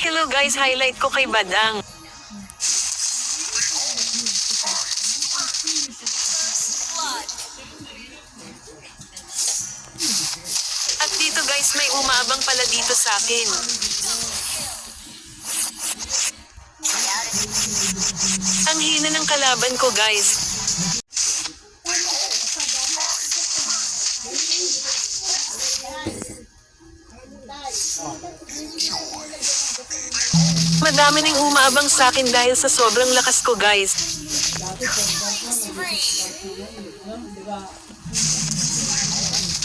Hello guys, highlight ko kay Badang. At dito guys, may umaabang pala dito sa akin. Ang hina ng kalaban ko guys. Madami nang umaabang sa akin dahil sa sobrang lakas ko guys.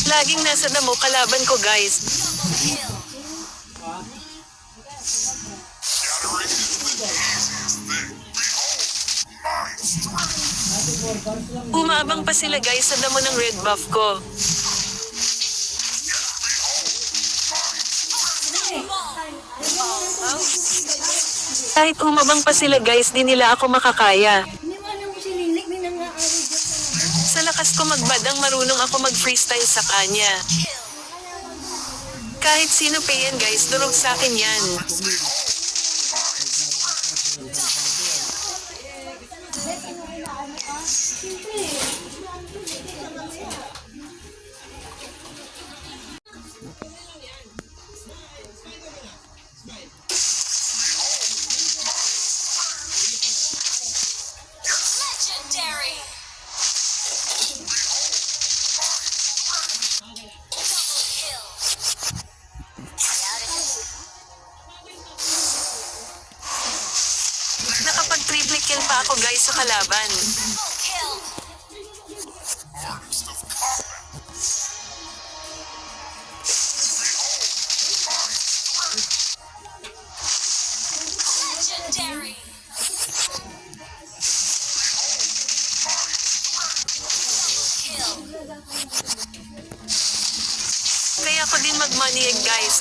Laging nasa damo kalaban ko guys. Umaabang pa sila guys sa damo ng red buff ko. Kahit umabang pa sila guys, di nila ako makakaya. Sa lakas ko magbadang, marunong ako mag-freestyle sa kanya. Kahit sino pa yan guys, durog sa akin yan. Nakapag-triple kill pa ako guys sa kalaban. Kaya ko din mag-money egg guys.